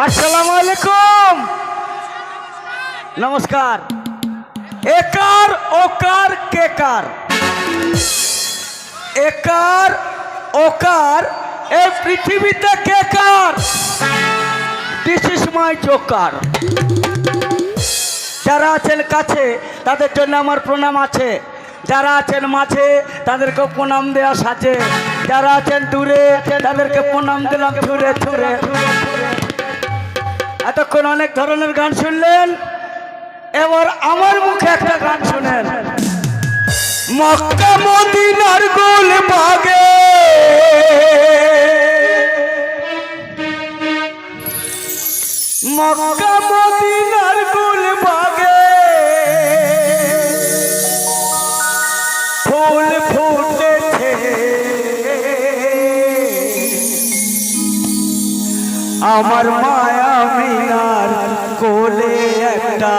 আসসালামু আলাইকুম, নমস্কার। একার ওকার কেকার, একার ওকার এই পৃথিবীতে কেকার, দিস ইজ মাই জোকার। যারা আছেন কাছে তাদের জন্য আমার প্রণাম আছে, যারা আছেন মাঝে তাদেরকে প্রণাম দেওয়া সাজে, যারা আছেন দূরে তাদেরকে প্রণাম দিলাম ছুড়ে ছুড়ে। এতক্ষণ অনেক ধরনের গান শুনলেন, এবার আমার মুখে একটা গান শুনেন। মক্কা মদিনার গোল বাগে মক্কা মদিনার গোল বাগে ফুল ফুটেছে, আমার মায়া মিনার কোলে একটা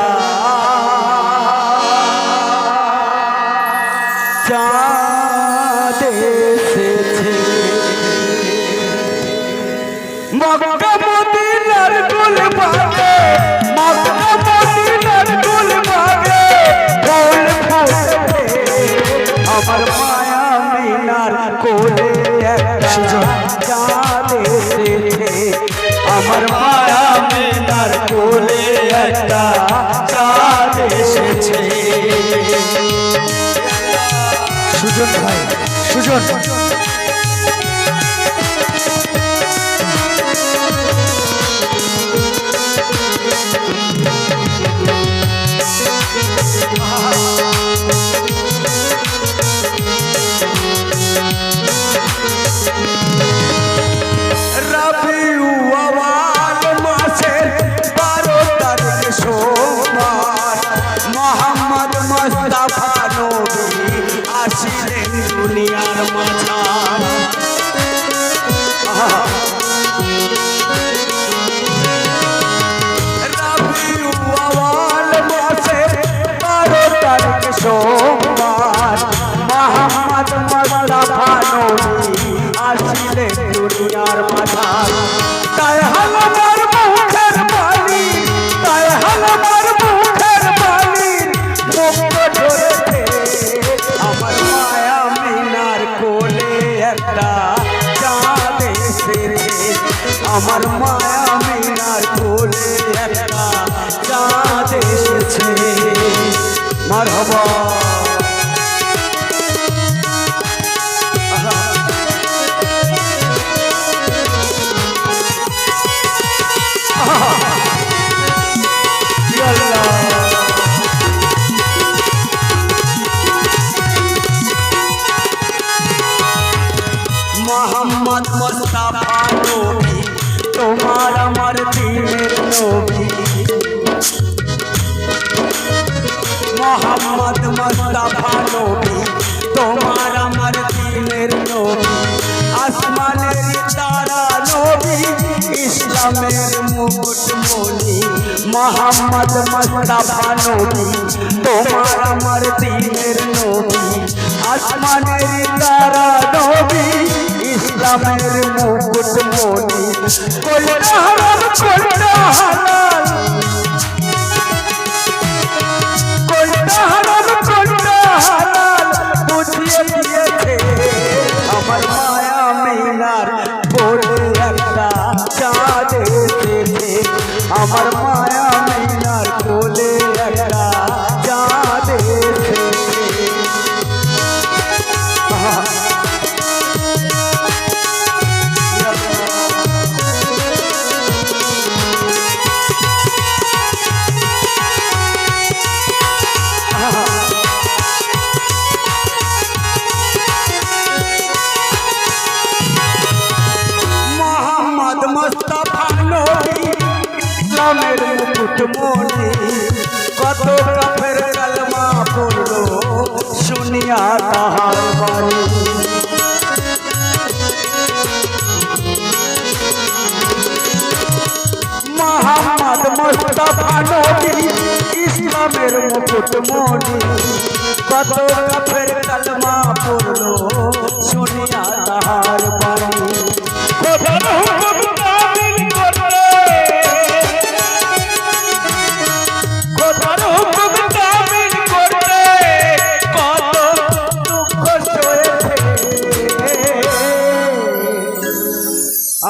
চাঁদ এসেছে। মক্কা মদিনার গোল বাগে, মক্কা মদিনার গোল বাগে ফুল ফুটেছে, আমার মায়া মিনার কোলে একটা চাঁদ এসেছে, আমার মায়া মিনার কোলে একটা চাঁদ এসেছে। সুজন ভাই, সুজন দুনিয়ার মাঝার রবিউল মাসের 12 তারিখ সোমবার, মোহাম্মদ মুস্তাফা নবী আসিলেন দুনিয়ার মাঝার। তাই হালামার মুখের বাণী, তাই হালামার মুখের বাণী মুক্ত ধরেছে, আমার মায়া মিনার কোলে একটা চাঁদ এসেছে, আমার মায়া মিনার কোলে একটা চাঁদ এসেছে। মারহাবা মোহাম্মদ মুস্তাফা নবী তোমার আমার দিনের নবী, মোহাম্মদ মুস্তাফা নবী তোমার আমার দিনের নবী, আসমানের তারা নবী ইসলামের মুকুটমণি, মোহাম্মদ মুস্তাফা নবী তোমার আমার দিনের নবী, আসমানের তারা নবী ইসলামের মুকুটমণি। কোনটা হারাম কোনটা হালাল, কোনটা হারাম কোনটা হালাল বুঝিয়ে দিয়েছে, আমার মায়া মিনার কোলে একটা চাঁদ এসেছে, আমার মায়া মিনার কোলে একটা চাঁদ এসেছে। মোহাম্মদ মুস্তাফা নবী ইসলামের মুকুটমণি, কত কাফের কালমা পড়লো শুনিয়া তাহার বাণী। মোহাম্মদ মুস্তাফা নবী ইসলামের মুকুটমণি, কত কাফের কালমা পড়লো শুনিয়া তাহার বাণী। খোদার হুকুম তামিল করলে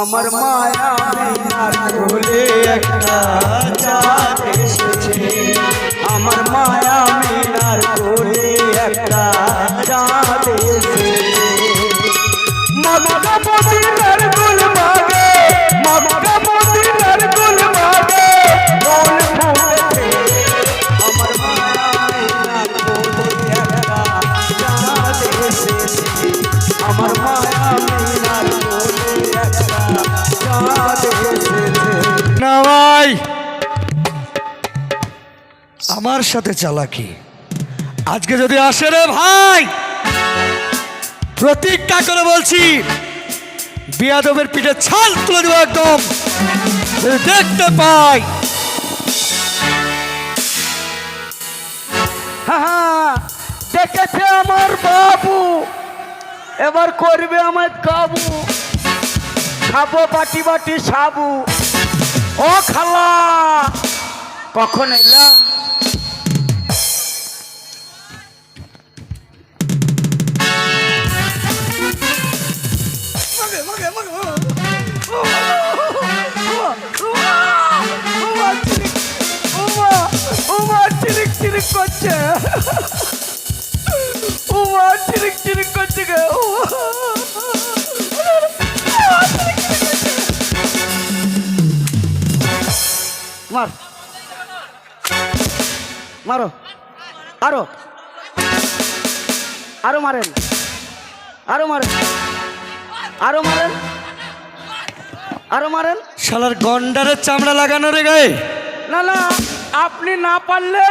আমার মায়া মিনার কোলে একটা চাঁদ এসেছে, আমার মায়া মিনার কোলে একটা চাঁদ এসেছে। মক্কা মদিনার গুলবাগে, মক্কা মদিনার গুলবাগে ফুল ফুটেছে, আমার মায়া মিনার কোলে একটা চাঁদ এসেছে, আমার মায়া মিনার কোলে একটা চাঁদ এসেছে। না ভাই, আমার সাথে চালাকি আজকে যদি আসে রে ভাই, প্রতিজ্ঞা করে বলছি বিয়াদবের পিঠে ছাল তুলে দেবো একদম, যদি দেখতে পাই। হ্যাঁ, দেখেছে আমার বাবু, এবার করবে আমার কাবু, খাবো বাটি বাটি সাবু। ও খালা, কখন এলা? চিরিক চিরিক করছে, উমা চিরিক চিরিক করছে গে। মার, মারো, আরো আরো মারেন, আরো মারেন, আরো মারেন, আরো মারেন। শালার গন্ডারের চামড়া লাগানো রে গায়ে। না না, আপনি না পারলে,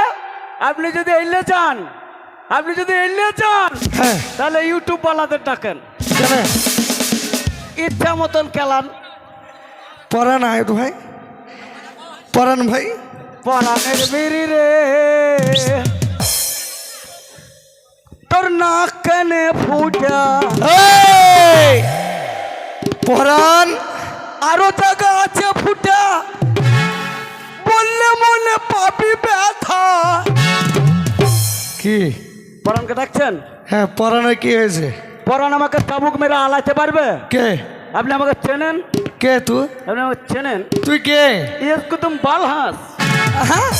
আপনি যদি এলে যান, আপনি যদি এলে যান, হ্যাঁ, তাহলে ইউটিউব বালাদের ডাকেন, কেন ইচ্ছা মতন খেলান। পরান আয় ভাই, পরান ভাই, পরাণের বিড়ি রে, তোর নাক কানে ফুটা। এই, পরান আরো জায়গা আছে ফুটা, বললে মনে পাবি ব্যথা। কি? পরাণকে ডাকছেন? হ্যাঁ, পরানের কি হয়েছে? পরাণ আমাকে চাবুক মেরে আলাইতে পারবে? কে? আপনি আমাকে চেনেন? কে তুই? আপনি আমাকে চেনেন? তুই কে? ইয়েস কুতুম বালহাস। হ্যাঁ,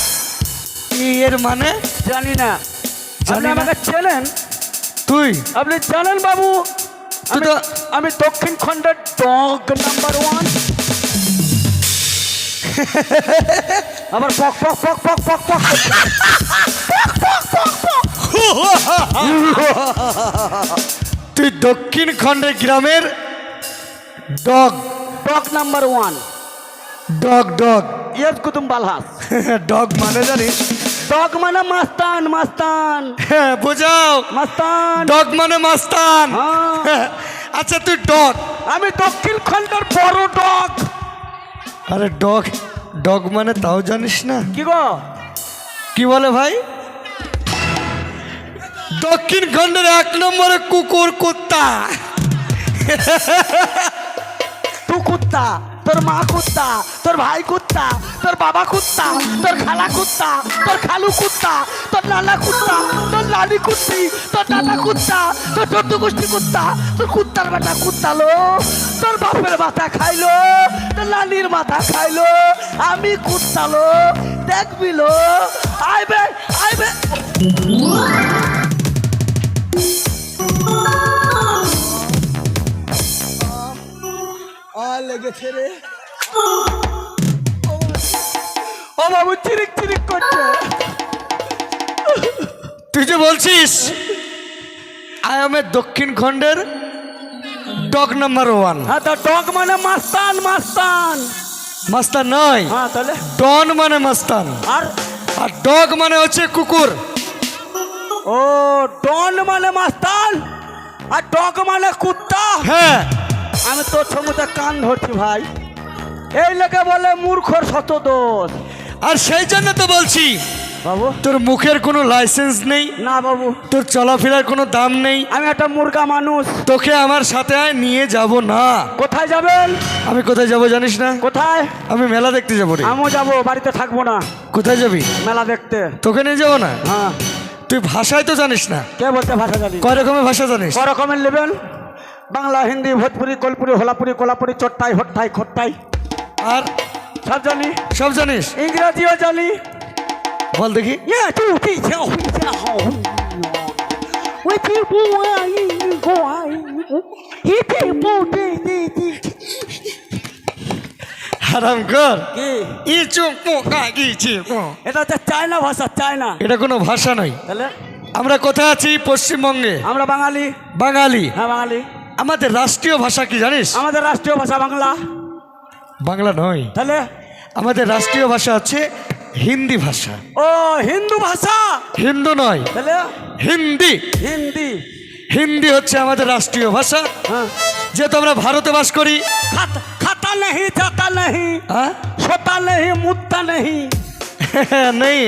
এর মানে জানি না। জানি আপনি না। আমাকে চেনেন? তুই আপনি জানেন বাবু, তুই তো আমি দক্ষিণ খণ্ডের ডগ নাম্বার 1। আবার পক পক পক পক পক পক তুই দক্ষিণ খণ্ডের গ্রামের dog. Dog number 1। Dog dog yes কুতুম বালহাস। ডগ মানে জানিস? ডগ মানে মাস্তান, মাস্তান, হ্যাঁ, বোঝাও। মাস্তান। ডগ মানে মাস্তান। হ্যাঁ। আচ্ছা, তুই ডগ। আমি দক্ষিণ খণ্ডের বড় ডগ। আরে ডগ, ডগ মানে তাও জানিস না? কি গো? কি বলে ভাই? দক্ষিণ খণ্ডের 1 নম্বরে কুকুর, কুত্তা। তুই কুত্তা, তোর মা কুত্তা, তোর ভাই কুত্তা, তোর বাবা কুত্তা, তোর খালা কুত্তা, তোর খালু কুত্তা, তোর নানা কুত্তা, তোর নানি কুত্তি, তোর দাদা কুত্তা, তোর চোদ্দ গোষ্ঠী কুত্তা, তোর কুত্তার বেটা কুত্তালো, তোর বাপের মাথা খাইলো, তোর নানির মাথা খাইলো, আমি কুত্তালো, দেখবিলো। আইবে আইবে। লেগেছে রে, ও বাবু চিরিক চিরিক করছে। তুই যে বলছিস আয়ামের দক্ষিণ খণ্ডের ডগ নাম্বার 1। হ্যাঁ, তো ডগ মানে মাস্তান, মাস্তান। মাস্তান নয়, হ্যাঁ, তাহলে ডন মানে মাস্তান, আর আর ডগ মানে হচ্ছে কুকুর। ও, ডন মানে মাস্তান আর ডগ মানে কুত্তা। হ্যাঁ, আমি তোর সঙ্গে কান ধরছি ভাই, এই লেগে বলে মূর্খর শত দোষ। আর সেই জন্য তো বলছি বাবু, তোর মুখের কোনো লাইসেন্স নেই, না বাবু, তোর চলাফেরার কোনো দাম নেই। আমি একটা মুর্গা মানুষ। তোকে আমার সাথে আয়, নিয়ে যাব না। কোথায় যাবেন? আমি কোথায় যাব জানিস না? কোথায়? আমি মেলা দেখতে যাবো রে। আমিও যাবো, বাড়িতে থাকবো না। কোথায় যাবি? মেলা দেখতে। তোকে নিয়ে যাবো না? হ্যাঁ। তুই ভাষায় তো জানিস না। কে বলতে ভাষা জানি? কয় রকমের ভাষা জানিস? ক রকমের নেবেন? বাংলা হিন্দি ভোজপুরি কোলপুরি হোলাপুরি কোলাপুরি চট্টাই হট্টাই খট্টাই আর সব জানি, সব জানিস? ইংরাজিও জানি। বল দেখি। হারাম কর। এটা হচ্ছে চায়না ভাষা, চায়না। এটা কোনো ভাষা নয়। তাহলে আমরা কোথায় আছি? পশ্চিমবঙ্গে। আমরা বাঙালি। বাঙালি। হ্যাঁ বাঙালি। আমাদের রাষ্ট্রীয় ভাষা কি জানিস? আমাদের রাষ্ট্রীয় ভাষা বাংলা। বাংলা নয়, তাহলে আমাদের রাষ্ট্রীয় ভাষা হচ্ছে হিন্দি ভাষা। ও হিন্দু ভাষা। হিন্দু নয়, তাহলে হিন্দি। হিন্দি। হিন্দি হচ্ছে আমাদের রাষ্ট্রীয় ভাষা। হ্যাঁ। যেহেতু আমরা ভারতে বাস করি। खाता नहीं जाता नहीं, হ্যাঁ सोता नहीं मुद्दा नहीं। নেই,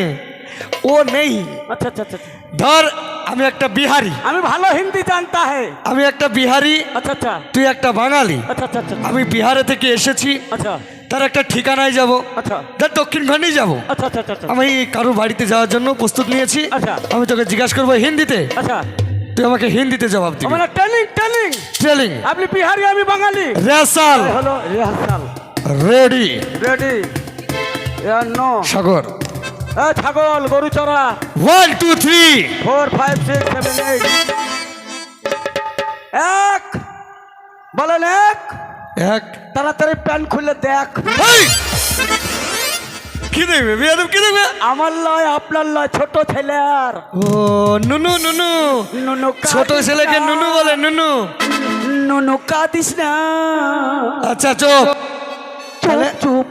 ও নেই। अच्छा अच्छा अच्छा। ধর আমি একটা বিহারি। আমি ভালো হিন্দি জানতা है। আমি একটা বিহারি, अच्छा अच्छा তুই একটা বাঙালি। अच्छा अच्छा अच्छा আমি বিহারে থেকে এসেছি, अच्छा তার একটা ঠিকানায় যাব, अच्छा তার দক্ষিণখানেই যাব। अच्छा अच्छा अच्छा আমি কারো বাড়িতে যাওয়ার জন্য প্রস্তুত নিয়েছি। আচ্ছা। আমি তোকে জিজ্ঞাসা করবো হিন্দিতে, अच्छा। তুই আমাকে হিন্দিতে জবাব দিবি। মানে ট্রেনিং ট্রেনিং। ট্রেলিং। আপনি বিহারি আমি বাঙালি। রেসাল। হলো রিহার্সাল। রেডি। রেডি। নো। সাগর। ছাগল গরু চড়া। 1 2 3 4 5 6 7 8। এক বলেন এক। এক। তাড়াতাড়ি প্যান্ট খুলে দেখ। এই! কি দেখবে বিয়াদব, কি দেখবে? আমার লয় আপনার লয়, ছোট ছেলের। ও নুনু নুনু। নুনু ছোট ছেলেকে নুনু বলে, নুনু। নুনু কাঁদিস না। আচ্ছা চুপ। চুপ চুপ।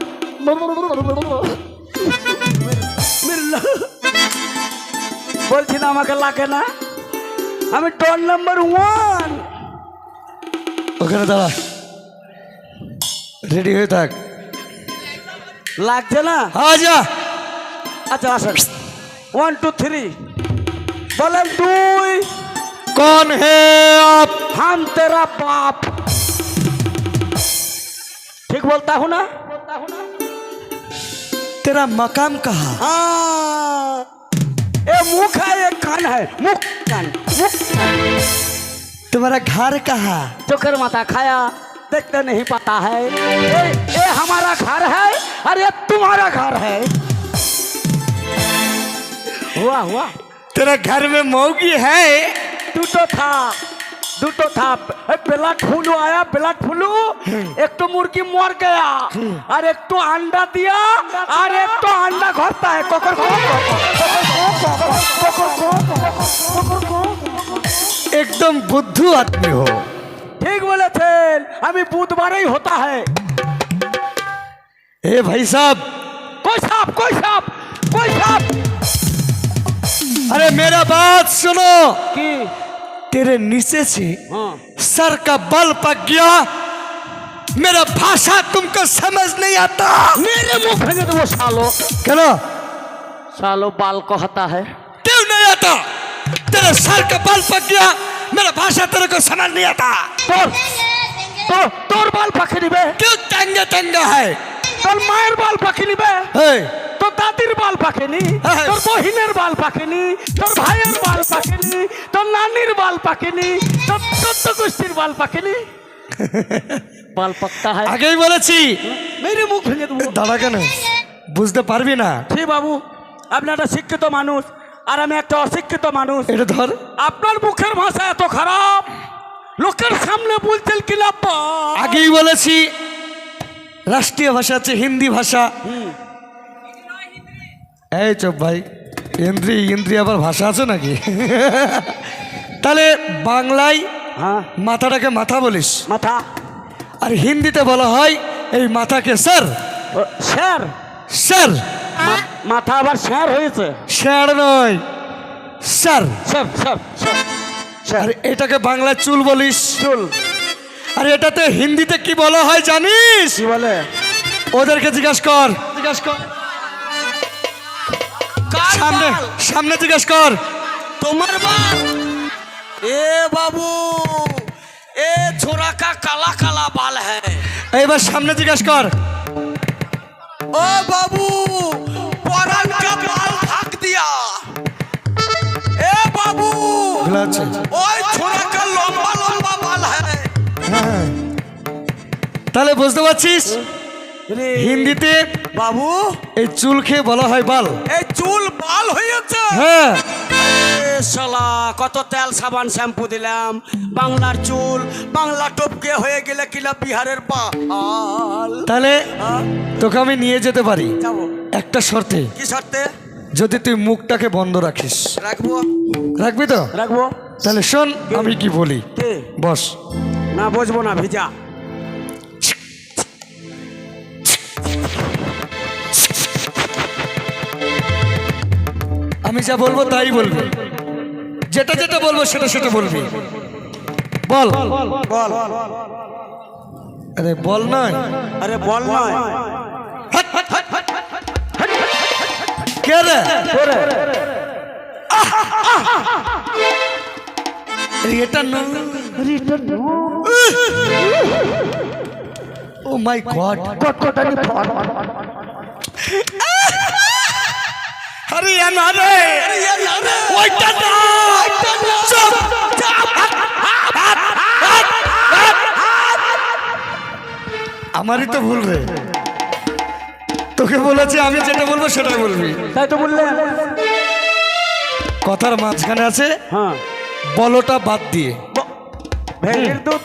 বলছি না আমাকে লাগে না, আমি ডন নাম্বার 1। ওখানে দাঁড়া, রেডি হয়ে থাক। লাগছে না? আজা। আচ্ছা আসেন। 1 2 3 বলেন। 2 कौन है आप? हम तेरा बाप। ठीक बोलता हूँ ना? तेरा मकाम कहाँ? हाँ। ये मुख है, ये कान है। मुख कान मुख कान। तुम्हारा घर कहाँ? चोकर माता खाया देखते नहीं पाता है। ये हमारा घर है और ये तुम्हारा घर है। हुआ हुआ। तेरा घर में मौगी है? দুটো था। ब्लड फ्लू आया, ब्लड फ्लू। एक तो मुर्गी मर गया और एक तो अंडा दिया और एक तो अंडा घरता है। एकदम बुद्धू आदमी हो। ठीक বলেছেন, আমি বুধবারেই होता है। ए भाई साहब। कोई साहब कोई साहब कोई साहब। अरे मेरा बात सुनो। की तेरे नीचे से हाँ। सर का बाल पक गया। मेरा भाषा तुमको समझ नहीं आता। मेरे मुंह भेज दो सालो। क्या सालो बाल कहता है। क्यों नहीं आता? तेरे सर का बाल पक गया, मेरा भाषा तेरे को समझ नहीं आता। তোর বাল পাখি নিবে। क्यों तंगा तंगा है? তোর মায়ের বাল পাখি নিবে। hey, তোর দাদির বাল পাকেনি, তোর বহিনের বাল পাকেনি, তোর ভাইয়ের বাল পাকেনি, তোর নানির বাল পাকেনি, তোর চোদ্দ গোষ্ঠীর বাল পাকেনি। বাল পাকতা হয়। আগেই বলেছি। মেরে মুখ ভেঙে দেবো। দাঁড়া কেন? বুঝতে পারবি না? ঠিক বাবু, আপনি একটা শিক্ষিত মানুষ আর আমি একটা অশিক্ষিত মানুষ। এটা ধর। আপনার মুখের ভাষা এত খারাপ, লোকের সামনে বলছেন কি লাভ? আগেই বলেছি রাষ্ট্রীয় ভাষা হচ্ছে হিন্দি ভাষা। এই চুপ ভাই, ইন্দ্রি ইন্দ্রি আবার ভাষা আছে নাকি? তাহলে বাংলায় হ্যাঁ মাথাটাকে মাথা বলিস, মাথা। আর হিন্দিতে বলা হয় এই মাথাকে স্যার। Sir sir. মাথা আবার স্যার হয়েছে? স্যার নয়, স্যার। Sir sir sir. আর এটাকে বাংলায় চুল বলিস। চুল। আর এটাতে হিন্দিতে কি বলা হয় জানিস? কি বলে? ওদেরকে জিজ্ঞাসা কর। সামনে সামনে জিজ্ঞাসা কর। তোমার বাল। এ বাবু, এ छोरा का काला काला बाल है। এইবার সামনে জিজ্ঞাসা কর। ओ बाबू, परान का बाल ढक दिया। ए बाबू, ভুল আছে। ओए छोरा का लंबा लंबा बाल है। তাহলে বুঝতে পারছিস রে হিন্দিতে বাবু এই চুলকে বলা হয় বাল। এই চুল বাল হয়েছে। হ্যাঁ এ শালা কত তেল সাবান শ্যাম্পু দিলাম, বাংলার চুল বাংলা টপকে হয়ে গেলে কিনা বিহারের বাল। তাহলে হ্যাঁ, তোকে আমি নিয়ে যেতে পারি যাবো। একটা শর্তে, কি শর্তে? যদি তুই মুখটাকে বন্ধ রাখিস। রাখবো রাখবি তো? রাখবো। তাহলে শোন আমি কি বলি, কে? বস। না বুঝবো না, ভিজা। আমি যা বলবো তাই বলবি, যেটা যেটা বলবো সেটা সেটা বলবি। বল। বল। আরে বল নয়, আরে বল নয়। কে রে? এটা না, ও মাই গড, হরিয়ানা রে, ওইটা না, চুপ। আমারই তো ভুল রে, তোকে বলেছি আমি যেটা বলবো সেটা বলবি। তাই তো বললেন। কথার মাঝখানে আছে হ্যাঁ, বলটা বাদ দিয়ে। ভেড়ির দুধ।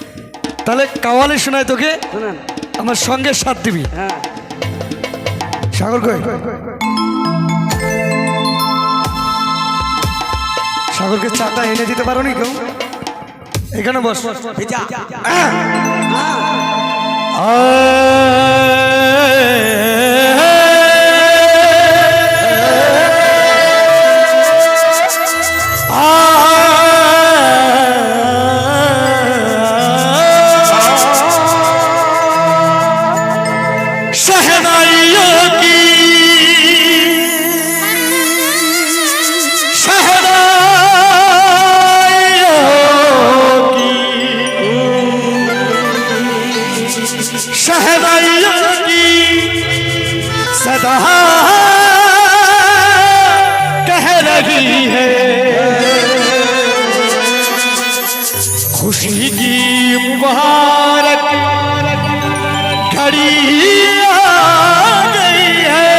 তাহলে কাওয়ালি শোনায় তোকে, শুনেন। আমার সঙ্গে সাথ দিবি। হ্যাঁ, সাগর কই? সাগরকে চাটা এনে দিতে পারো নি কেউ? এখানে বস। ভিজা। शहनाइयों की शहनाइयों की सदा कह रही है, खुशी की मुबारक घड़ी आ गई है,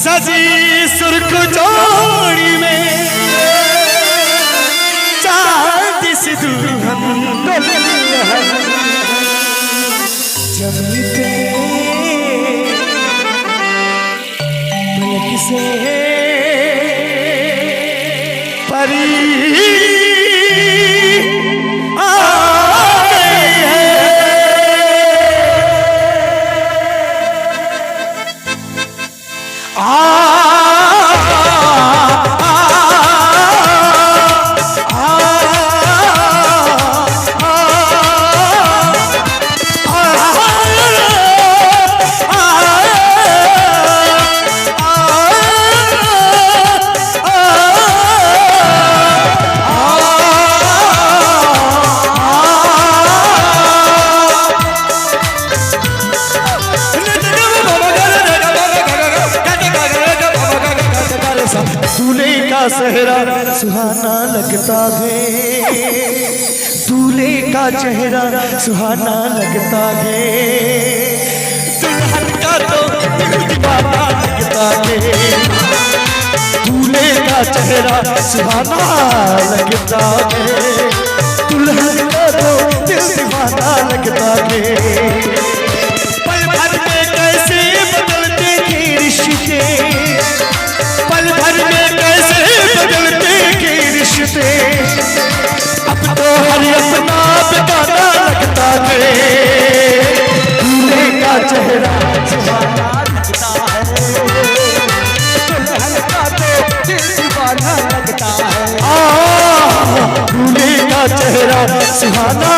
सजी सुर्ख जोड़ी में चांद सी दुल्हन जमी पे पलक से परी आ गई है। दूल्हे का चेहरा सुहाना लगता है, दूल्हे का चेहरा सुहाना लगता है, दुल्हन का तो दिल दीवाना लगता है, दूल्हे का चेहरा सुहाना लगता है, दुल्हन का तो दिल दीवाना लगता है। पल भर में कैसे बदलते थे रिश्ते, पल भर में कैसे बदलते के रिश्ते, अब तो हर अपना बेगाना लगता है, दूल्हे का चेहरा सुहाना लगता है, दुल्हन का तो दिल दीवाना लगता है, दूल्हे का चेहरा सुहाना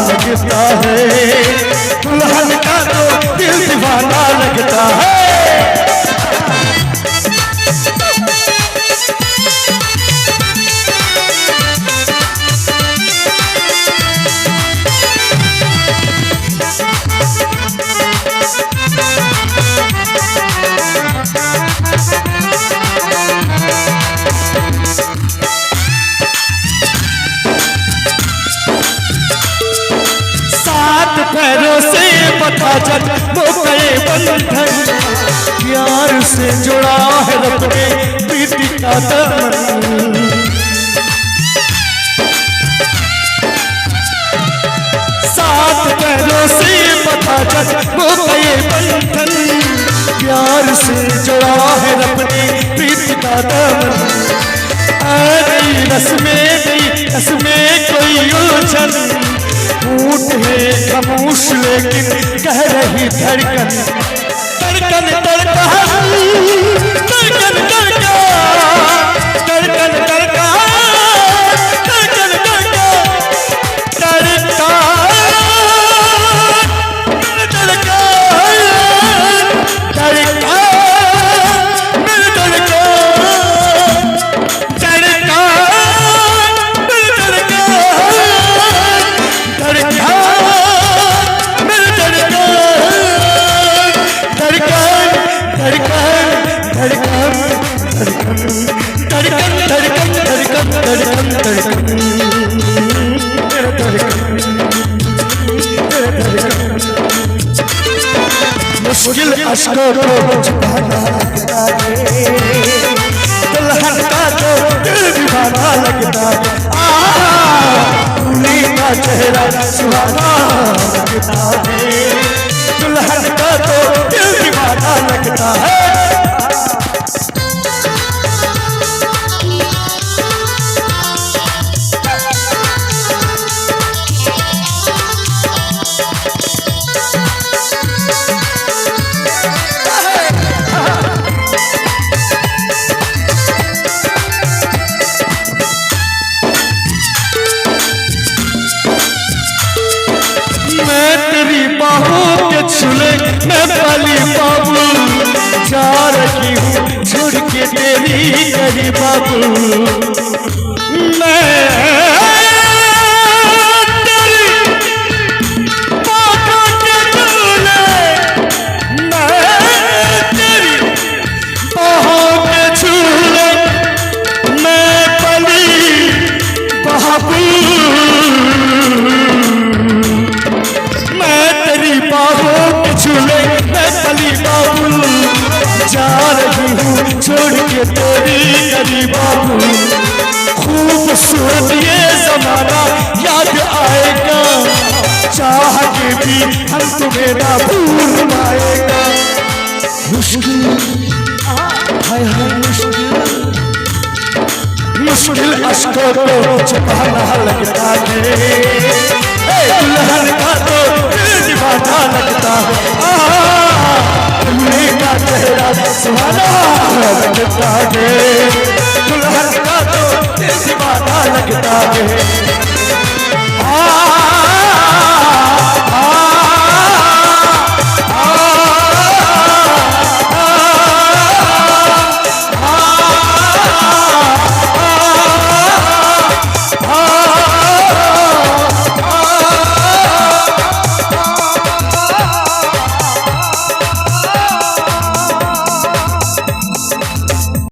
लगता है, दुल्हन का तो दिल दीवाना लगता है। बता जग मोकए बंधन प्यार से जुड़ा है रब ने प्रीति का दामन सात पैरों से बता जग मोकए बंधन प्यार से जुड़ा है रब ने प्रीति का दामन गई रस में कोई उलझन ऊँट है खामोश लेकिन कह रही धड़कन धड़कन धड़कन धड़कन धड़कन मुश्किल अश्कों को छुपाना लगता है दुल्हन का तो दिल दीवाना लगता है दूल्हे का चेहरा सुहाना लगता है दुल्हन का तो दिल दीवाना लगता है छुले मैं पाली बाबू जा रही हूँ छोड़ के तेरी गरी बाबू मैं तेरी बातों के झूले मैं तेरी बाहों के झूले मैं पाली बाबू जा रही हूँ छोड़ के तेरी गरी बाबू खूबसूरत ये जमाना याद आएगा चाह के भी हम तुम्हें ना भूल पाएगा मुश्किल हाय हाय मुश्किल अश्कों को छुपाना लगता है दुल्हन का तो दिल दीवाना लगता है दूल्हे का चेहरा सुहाना लगता है दुल्हन का तो दिल दीवाना लगता है